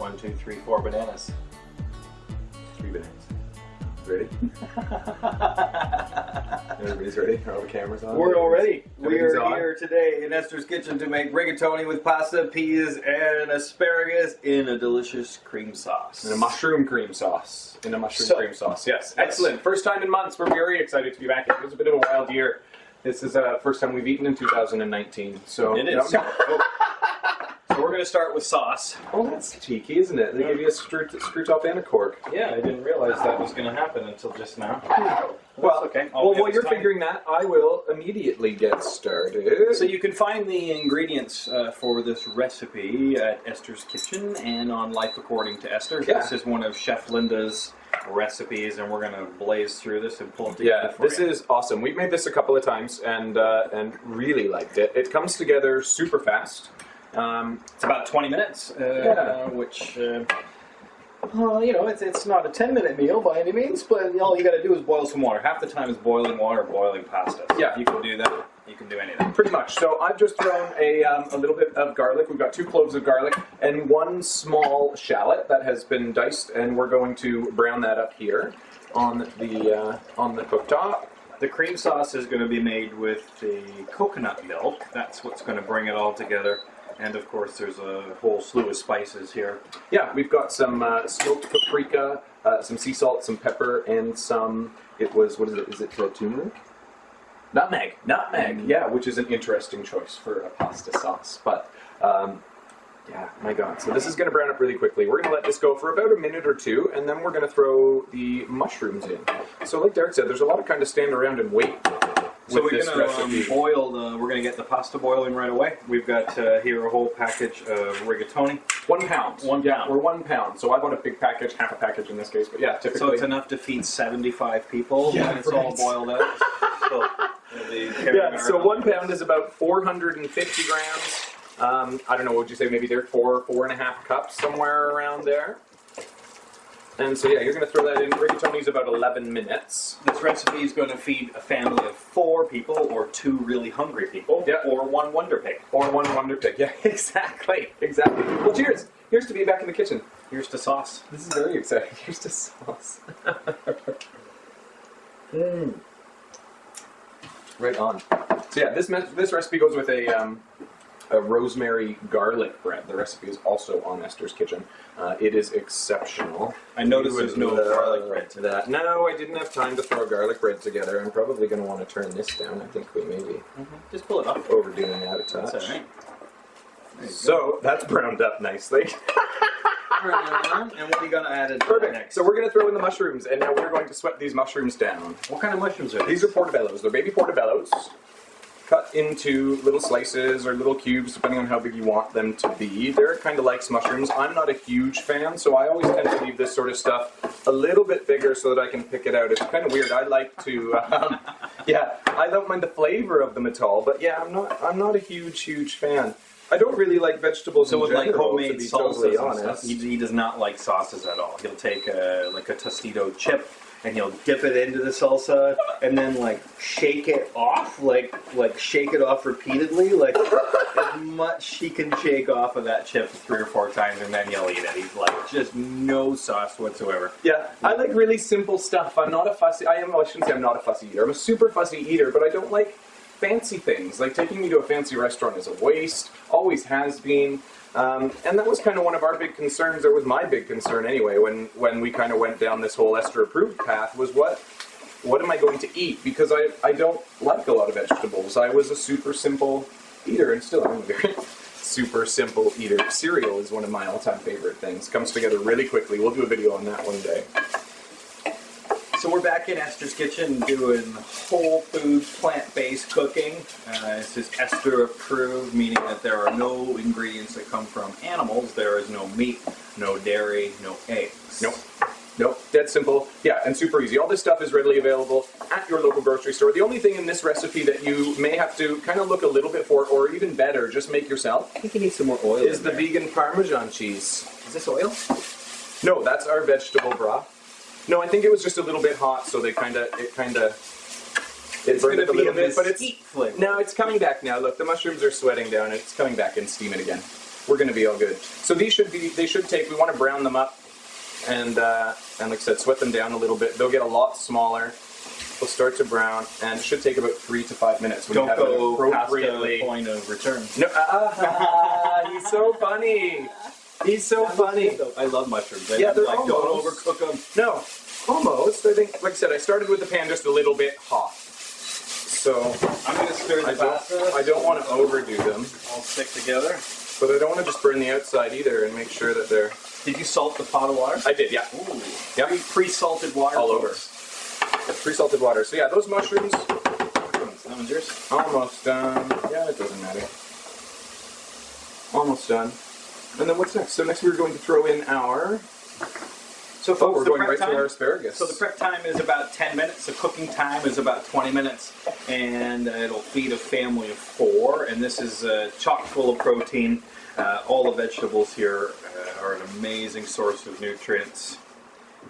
1, 2, 3, 4 bananas. 3 bananas. Ready? Everybody's ready? Are all the cameras on? We're all ready. We Everything's are on? here today in Esther's kitchen to make rigatoni with pasta, peas, and asparagus in a delicious cream sauce. In a mushroom cream sauce. Cream sauce, yes. Excellent. First time in months. We're very excited to be back. It was a bit of a wild year. This is the first time we've eaten in 2019. So It is. No. So we're going to start with sauce. Oh, that's cheeky, isn't it? They give you a screw top and a cork. Yeah, I didn't realize that was going to happen until just now. Well, okay. While you're figuring that, I will immediately get started. So you can find the ingredients for this recipe at Esther's Kitchen and on Life According to Esther. Yeah. This is one of Chef Linda's recipes, and we're going to blaze through this and pull it together. Yeah, this is awesome. We've made this a couple of times and really liked it. It comes together super fast. It's about 20 minutes, which, you know, it's not a 10-minute meal by any means, but all you got to do is boil some water. Half the time is boiling water, boiling pasta. So Yeah. if you can do that, you can do anything. Pretty much. So I've just thrown a little bit of garlic. We've got 2 cloves of garlic and 1 small shallot that has been diced, and we're going to brown that up here on the cooktop. The cream sauce is going to be made with the coconut milk. That's what's going to bring it all together. And of course, there's a whole slew of spices here. Yeah, we've got some smoked paprika, some sea salt, some pepper, and some. What is it? Is it turmeric? Nutmeg. Yeah, which is an interesting choice for a pasta sauce. But yeah, my God. So this is going to brown up really quickly. We're going to let this go for about a minute or 2, and then we're going to throw the mushrooms in. So like Derek said, there's a lot of kind of stand around and wait. So we're going to boil we're going to get the pasta boiling right away. We've got here a whole package of rigatoni. 1 pound. 1 Yeah, pound. we're 1 pound. So I bought a big package, half a package in this case. But yeah, typically. So it's enough to feed 75 people Yeah, when it's all right. boiled out. So it'll be carrying Yeah, so around. 1 pound is about 450 grams. I don't know, what would you say, maybe they're 4.5 cups, somewhere around there. And so yeah, you're going to throw that in. Rigatoni's about 11 minutes. This recipe is going to feed a family of 4 people, or 2 really hungry people, Yeah. or 1 Wonder Pig. Or 1 Wonder Pig. Yeah, exactly. Well, cheers. Here's to be back in the kitchen. Here's the sauce. This is very exciting. Here's to sauce. Right on. So yeah, this recipe goes with a rosemary garlic bread. The recipe is also on Esther's Kitchen. It is exceptional. I noticed You there's would no love garlic bread to that. No, I didn't have time to throw garlic bread together. I'm probably going to want to turn this down. I think we may be Just pull it up. overdoing that a touch. That's all right. So that's browned up nicely. And what are you going to add in Perfect. next? So we're going to throw in the mushrooms, and now we're going to sweat these mushrooms down. What kind of mushrooms are These are portobellos. They're baby portobellos, cut into little slices or little cubes, depending on how big you want them to be. Derek kind of likes mushrooms. I'm not a huge fan, so I always tend to leave this sort of stuff a little bit bigger so that I can pick it out. It's kind of weird. I like to, yeah, I don't mind the flavor of them at all, but yeah, I'm not a huge fan. I don't really like vegetables So in with general, like homemade to be salsas totally and stuff, honest. he does not like sauces at all. He'll take like a Tostito chip and he'll dip it into the salsa and then like shake it off, like shake it off repeatedly, like as much he can shake off of that chip 3 or 4 times, and then he'll eat it. He's like just no sauce whatsoever. Yeah, I like really simple stuff. I shouldn't say I'm not a fussy eater. I'm a super fussy eater, but I don't like fancy things. Like taking me to a fancy restaurant is a waste, always has been. And that was kind of one of our big concerns, or was my big concern anyway, when we kind of went down this whole Esther approved path, was what am I going to eat? Because I don't like a lot of vegetables. I was a super simple eater, and still am a very super simple eater. Cereal is one of my all-time favorite things. Comes together really quickly. We'll do a video on that one day. So we're back in Esther's Kitchen doing whole food, plant-based cooking. This is Esther approved, meaning that there are no ingredients that come from animals. There is no meat, no dairy, no eggs. Nope, dead simple. Yeah, and super easy. All this stuff is readily available at your local grocery store. The only thing in this recipe that you may have to kind of look a little bit for, or even better, just make yourself, I think you need some more oil is the vegan Parmesan cheese. Is this oil? No, that's our vegetable broth. No, I think it was just a little bit hot, so it burned it a little bit, but it's flavor. no, it's coming back now. Look, the mushrooms are sweating down. It's coming back and steaming again. we're going to be all good. So they should take, we want to brown them up and like I said, sweat them down a little bit. They'll get a lot smaller. They'll start to brown, and it should take about 3 to 5 minutes. When Don't you have it go past appropriately. the point of return. No, he's so funny. He's so funny. I love mushrooms. Yeah, they're like, almost, don't overcook them. No, almost. I think, like I said, I started with the pan just a little bit hot. So I'm going to stir the pasta. I don't want to overdo them. All stick together. But I don't want to just burn the outside either, and make sure that they're... Did you salt the pot of water? I did, yeah. Ooh. Yep. Pre-salted water. All over. Pre-salted water. So yeah, those mushrooms... That one's yours? Almost done. Yeah, it doesn't matter. Almost done. And then what's next? So next we're going to throw in our... So folks, we're going right to our asparagus. So the prep time is about 10 minutes. The cooking time is about 20 minutes. And it'll feed a family of 4. And this is chock full of protein. All the vegetables here are an amazing source of nutrients.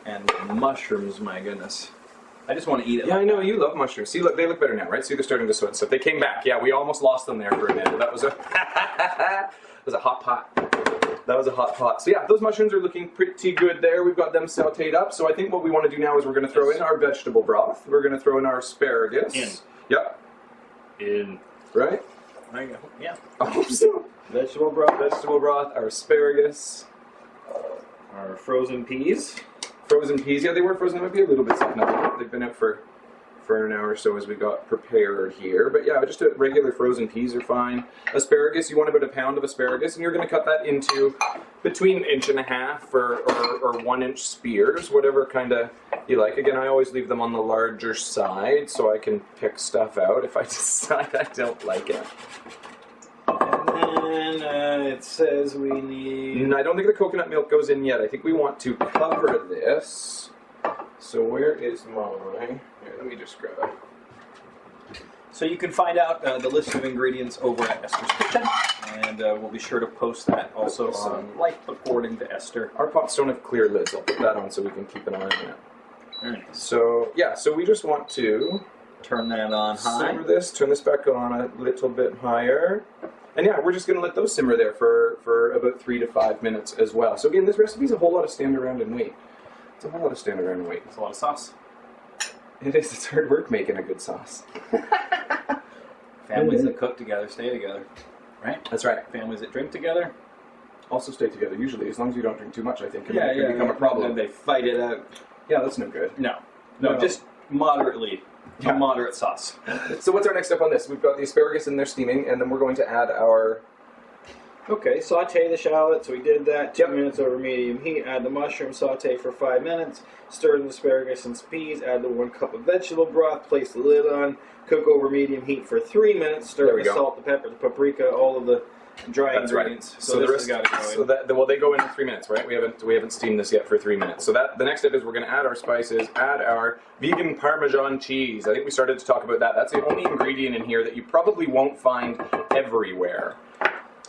And the mushrooms, my goodness. I just want to eat it. Yeah, I know, you love mushrooms. See, look, they look better now, right? See, they're starting to sweat and stuff. They came back. Yeah, we almost lost them there for a minute. That was a, that was a hot pot. That was a hot pot. So yeah, those mushrooms are looking pretty good there. We've got them sauteed up. So I think what we want to do now is we're going to throw in our vegetable broth. We're going to throw in our asparagus. In. Yep. In. Right? There you go. Yeah. I hope so. Vegetable broth. Vegetable broth, our asparagus. Our frozen peas. Frozen peas. Yeah, they were frozen. They might be a little bit soft now. They've been out for an hour or so as we got prepared here. But yeah, just regular frozen peas are fine. Asparagus, you want about a pound of asparagus, and you're going to cut that into between 1.5 inches or 1 inch spears, whatever kind of you like. Again, I always leave them on the larger side so I can pick stuff out if I decide I don't like it. And then it says we need... And I don't think the coconut milk goes in yet. I think we want to cover this. So where is mine? Here, let me just grab it. So you can find out the list of ingredients over at Esther's Kitchen, and we'll be sure to post that also on Life According to Esther. Our pots don't have clear lids. I'll put that on so we can keep an eye on it. Very nice. So yeah, so we just want to Turn that on high. simmer this, turn this back on a little bit higher. And yeah, we're just going to let those simmer there for about 3 to 5 minutes as well. So again, this recipe is a whole lot of stand around and wait. It's a whole lot of stand around and wait. It's a lot of sauce. It is. It's hard work making a good sauce. Families that cook together stay together, right? That's right. Families that drink together Also stay together, usually, as long as you don't drink too much, I think, it can become a problem. And they fight it out. Yeah, that's no good. No, No. just moderately. Yeah. A moderate sauce. So what's our next step on this? We've got the asparagus in there steaming, and then we're going to add our... Okay, saute the shallots. We did that. 2 minutes over medium heat. Add the mushroom. Saute for 5 minutes. Stir in the asparagus and peas. Add the 1 cup of vegetable broth. Place the lid on. Cook over medium heat for 3 minutes. Stir in the salt, the pepper, the paprika, all of the dry ingredients. Right. So this has got to go in. So that, well, they go in 3 minutes, right? We haven't steamed this yet for 3 minutes. So that the next step is we're going to add our spices, add our vegan Parmesan cheese. I think we started to talk about that. That's the only ingredient in here that you probably won't find everywhere.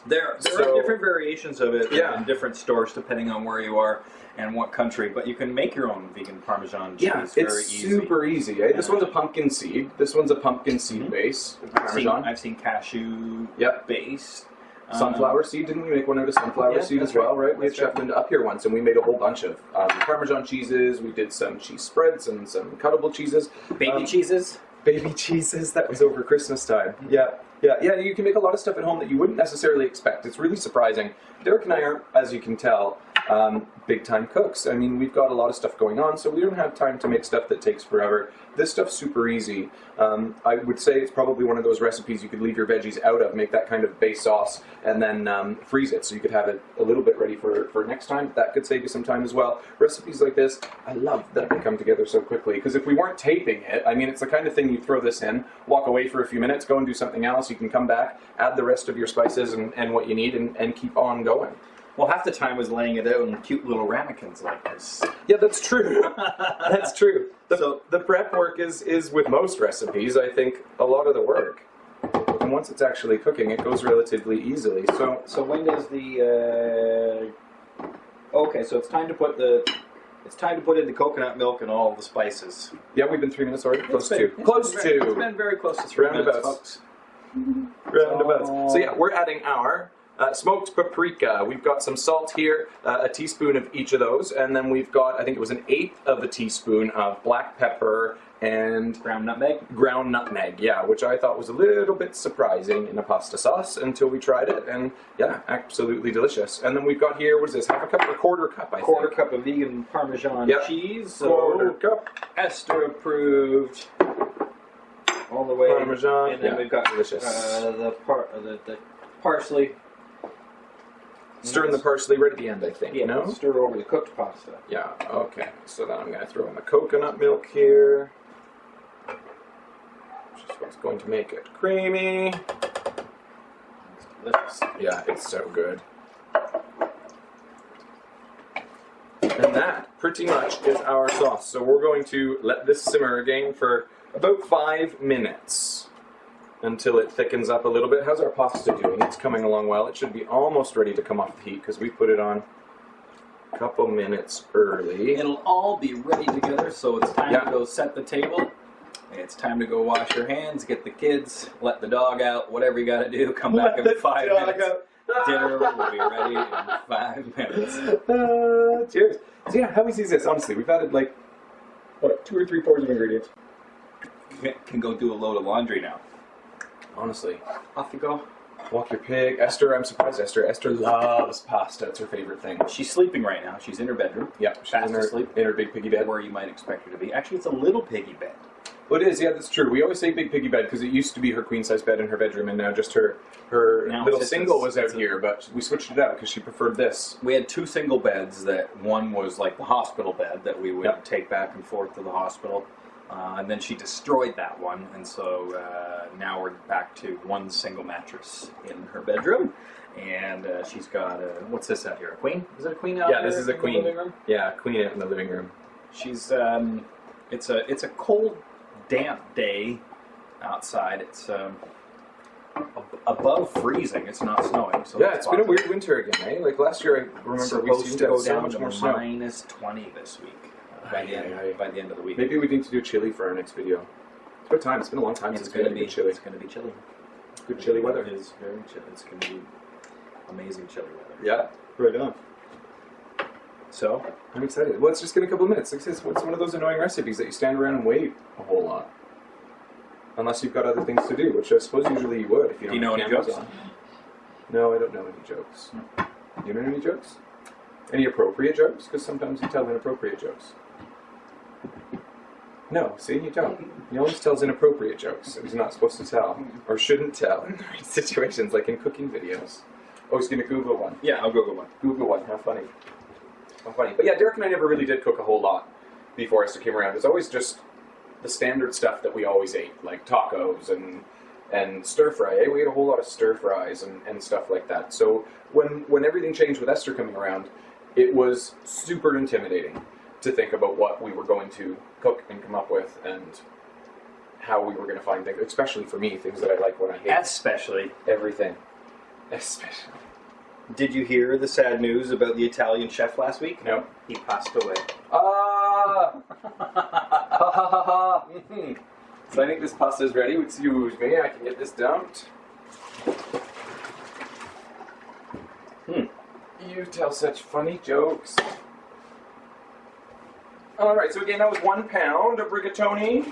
There are different variations of it Yeah. in different stores depending on where you are and what country, but you can make your own vegan Parmesan cheese very easy. Super easy. Eh? This one's a pumpkin seed. This one's a pumpkin seed base. Parmesan. I've seen cashew based. Sunflower seed, didn't we make one out of sunflower seed as well, right? We had Chef Linda up here once, and we made a whole bunch of Parmesan cheeses. We did some cheese spreads and some cuttable cheeses. Baby cheeses? Baby cheeses, that was over Christmas time. Yeah, you can make a lot of stuff at home that you wouldn't necessarily expect. It's really surprising. Derek and I are, as you can tell, big-time cooks. I mean, we've got a lot of stuff going on, so we don't have time to make stuff that takes forever. This stuff's super easy. I would say it's probably one of those recipes you could leave your veggies out of, make that kind of base sauce, and then freeze it so you could have it a little bit ready for next time. That could save you some time as well. Recipes like this, I love that they come together so quickly, because if we weren't taping it, I mean, it's the kind of thing you throw this in, walk away for a few minutes, go and do something else, you can come back, add the rest of your spices and what you need, and keep on going. Well, half the time was laying it out in cute little ramekins like this. Yeah, that's true. That's true. The prep work is with most recipes, I think, a lot of the work. And once it's actually cooking, it goes relatively easily. So when does the okay? So it's time to put in the coconut milk and all the spices. Yeah, we've been 3 minutes already. Close to. It's been very close to 3 minutes, folks. Roundabouts. So yeah, we're adding our Smoked paprika. We've got some salt here, a teaspoon of each of those, and then we've got, I think it was an eighth of a teaspoon of black pepper and Ground nutmeg? ground nutmeg, yeah, which I thought was a little bit surprising in a pasta sauce until we tried it, and yeah, absolutely delicious. And then we've got here, what is this, half a cup or quarter cup, I think? Quarter cup of vegan Parmesan cheese. Quarter cup. Esther approved. All the way. Parmesan. And then we've got delicious. the parsley. Stirring the parsley right at the end, I think. Yeah, No? stir over the cooked pasta. Yeah, okay. So then I'm going to throw in the coconut milk here, which is what's going to make it creamy. It's delicious. Yeah, it's so good. And that pretty much is our sauce. So we're going to let this simmer again for about 5 minutes until it thickens up a little bit. How's our pasta doing? It's coming along well. It should be almost ready to come off the heat because we put it on a couple minutes early. It'll all be ready together, so it's time to go set the table. It's time to go wash your hands, get the kids, let the dog out, whatever you got to do. Come back in 5 minutes. Dinner will be ready in 5 minutes. Cheers. So yeah, how easy is this? Honestly, we've added like, what, 2 or 3 fourths of ingredients. Can go do a load of laundry now. Honestly. Off you go. Walk your pig. Esther, I'm surprised Esther. Esther loves pasta. It's her favorite thing. She's sleeping right now. She's in her bedroom. Yeah, she's Fast in her, asleep. in her big piggy bed. Where you might expect her to be. Actually, it's a little piggy bed. Well, it is, yeah, that's true. We always say big piggy bed because it used to be her queen-size bed in her bedroom, and now just her Now little it's single just- was out here, but we switched it out because she preferred this. We had 2 single beds. That one was like the hospital bed that we would take back and forth to the hospital. And then she destroyed that one, and so now we're back to 1 single mattress in her bedroom. And she's got what's this out here? A queen? Is it a queen out Yeah, here this is a in the queen. living room? Yeah, queen out in the living room. She's it's a cold, damp day outside. It's above freezing. It's not snowing. So Yeah, it's been a weird winter again, eh? Like last year, I remember we supposed seemed to to go have so down much to more snow. minus 20 this week. By the end of the week. Maybe we need to do chili for our next video. It's about time. It's been a long time since we had good chili. It's going to be chilly. Good chilly weather. It is very chilly. It's going to be amazing chilly weather. Yeah, right on. So I'm excited. Well, it's just in a couple of minutes. It's one of those annoying recipes that you stand around and wait a whole lot. Unless you've got other things to do, which I suppose usually you would if you don't do you know have any cameras jokes? on. No, I don't know any jokes. You know any jokes? Any appropriate jokes? Because sometimes you tell inappropriate jokes. No, see, you don't. He always tells inappropriate jokes that he's not supposed to tell, or shouldn't tell in the right situations, like in cooking videos. Oh, he's going to Google one. Yeah, I'll Google one. Google one, how funny. How funny. But yeah, Derek and I never really did cook a whole lot before Esther came around. It's always just the standard stuff that we always ate, like tacos and stir fry. Eh? We ate a whole lot of stir fries and stuff like that. So when everything changed with Esther coming around, it was super intimidating to think about what we were going to cook and come up with and how we were going to find things, especially for me, things that I like when I hate. Especially. Everything. Especially. Did you hear the sad news about the Italian chef last week? No. He passed away. Ah! Ha ha ha ha! So I think this pasta is ready. Excuse me, I can get this dumped. You tell such funny jokes. Alright, so again, that was 1 pound of rigatoni.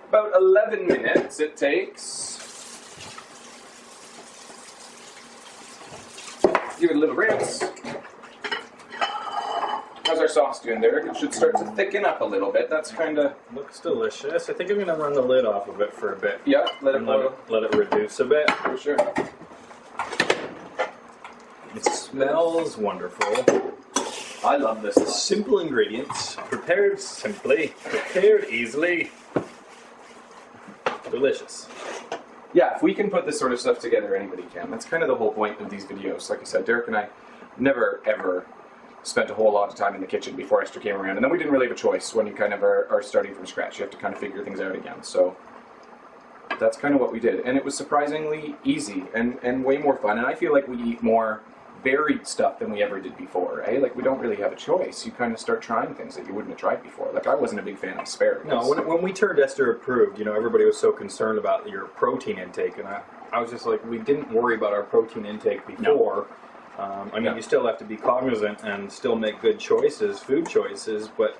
About 11 minutes it takes. Give it a little rinse. How's our sauce doing there? It should start to thicken up a little bit. That's kind of... Looks delicious. I think I'm going to run the lid off of it for a bit. Yeah, let it boil. Let it reduce a bit. For sure. It smells wonderful. I love this. Simple ingredients, prepared simply, prepared easily. Delicious. Yeah, if we can put this sort of stuff together, anybody can. That's kind of the whole point of these videos. Like I said, Derek and I never, ever spent a whole lot of time in the kitchen before Esther came around. And then we didn't really have a choice when you kind of are starting from scratch. You have to kind of figure things out again. So that's kind of what we did. And it was surprisingly easy and way more fun. And I feel like we eat more varied stuff than we ever did before, eh? Like, we don't really have a choice. You kind of start trying things that you wouldn't have tried before. Like, I wasn't a big fan of asparagus. No, when we turned Esther approved, you know, everybody was so concerned about your protein intake, and I was just like, we didn't worry about our protein intake before. I mean, you still have to be cognizant and still make good choices, food choices, but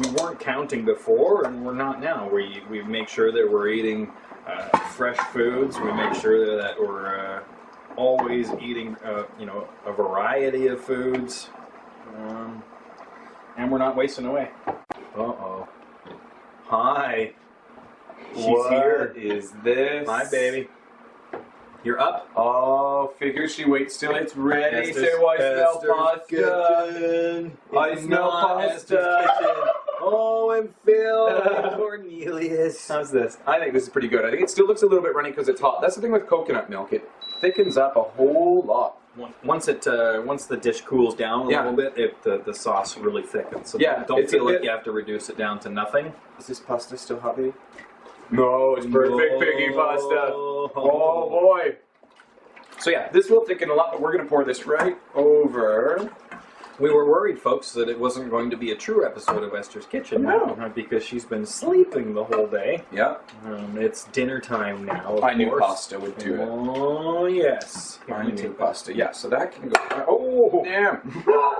we weren't counting before, and we're not now. We make sure that we're eating fresh foods. We make sure that we're always eating, a variety of foods, and we're not wasting away. Uh-oh. Hi. She's What here. Is this? Hi, baby. You're up. Oh, figure she waits till it's ready. Esther's- So I smell Esther's pasta. kitchen. I It's smell not Esther's pasta. kitchen. Oh, I'm filled. Cornelius. How's this? I think this is pretty good. I think it still looks a little bit runny because it's hot. That's the thing with coconut milk. It thickens up a whole lot. Once the dish cools down a Yeah. little bit, the sauce really thickens. So Yeah, don't it's a feel like bit- you have to reduce it down to nothing. Is this pasta still hot, baby? No, it's perfect piggy pasta. Oh boy. So yeah, this will thicken a lot, but we're going to pour this right over. We were worried, folks, that it wasn't going to be a true episode of Esther's Kitchen No. because she's been sleeping the whole day. Yeah. It's dinner time now. Of I knew course. pasta would do it. Oh yes. I knew pasta. Yeah, so that can go. Oh, damn.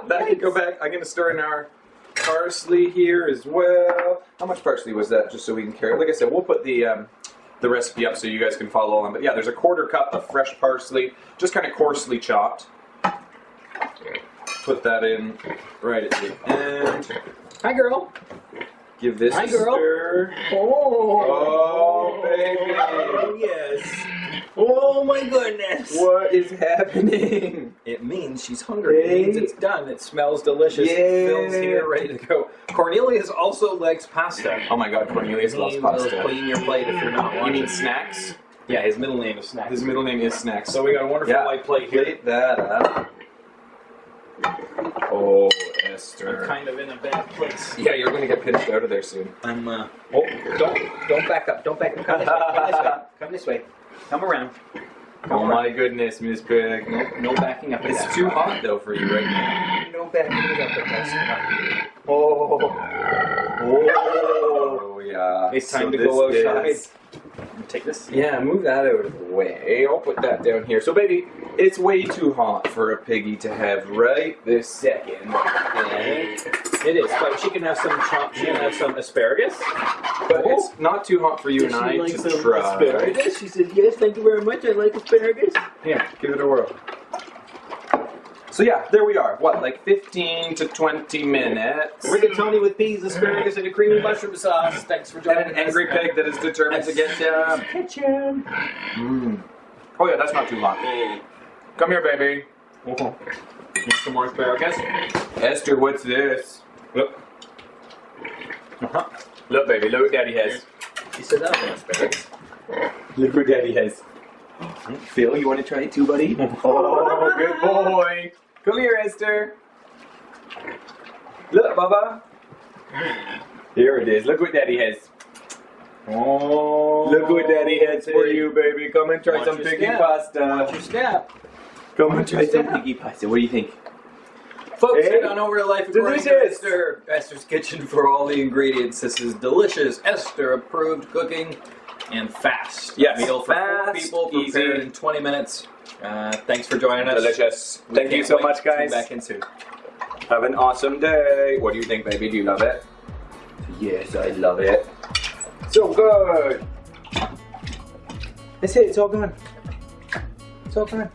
That can go back. I'm going to stir in our parsley here as well. How much parsley was that? Just so we can carry. Like I said, we'll put the recipe up so you guys can follow along. But yeah, there's a 1/4 cup of fresh parsley, just kind of coarsely chopped. Put that in right at the end. Hi, girl. Give this Hi, a girl. stir. Oh, baby. Oh, yes. Oh my goodness. What is happening? It means she's hungry. It means it's done. It smells delicious. Yeah. It fills here, ready to go. Cornelius also likes pasta. Oh my God, Cornelius loves He will pasta. clean your plate if you're not You watching. mean snacks? Yeah, his middle name is Snacks. His middle name is Snacks. So we got a wonderful Yeah. white plate here. Plate that up. Oh, I'm Esther. kind of in a bad place. Yeah, you're going to get pinched out of there soon. I'm don't back up. Don't back up. Come this way. Come this way. Come this way. Come around. Oh my goodness, Miss Pig. No backing up. It's too hot though for you right now. No backing up. That's Oh. Oh, yeah. It's time So to go this outside. is- Take this. Yeah, move that out of the way. I'll put that down here. So, baby, it's way too hot for a piggy to have right this second. It is, but she can have some she can have some asparagus. But it's not too hot for you and I to try. asparagus? She said, yes, thank you very much. I like asparagus. Yeah, give it a whirl. So yeah, there we are. What, like 15 to 20 minutes? Rigatoni with peas, asparagus, and a creamy mushroom sauce. Thanks for And joining an angry pig that is determined to get down. Kitchen. Oh yeah, that's not too hot. Come here, baby. Need some more asparagus. Esther, what's this? Look. Look, baby, look what Daddy has. She said that was asparagus. Look what Daddy has. Phil, you want to try it too, buddy? Oh, good boy. Come here, Esther. Look, Baba. Here it is. Look what Daddy has. Oh, Look what Daddy has for you, baby. Come and try Watch some your piggy step. pasta. Watch your step. Come and try your some step. piggy pasta. What do you think? Folks, Hey. head on over to Life According to Delicious. Esther's Kitchen for all the ingredients. This is delicious, Esther approved cooking and fast. Yes, A meal for fast, 4 people prepared easy. in 20 minutes. Thanks for joining us. Delicious. We Thank you can't so wait much, to tune guys. back in soon. Have an awesome day. What do you think, baby? Do you love it? Yes, I love it. So good. That's it. It's all gone. It's all gone.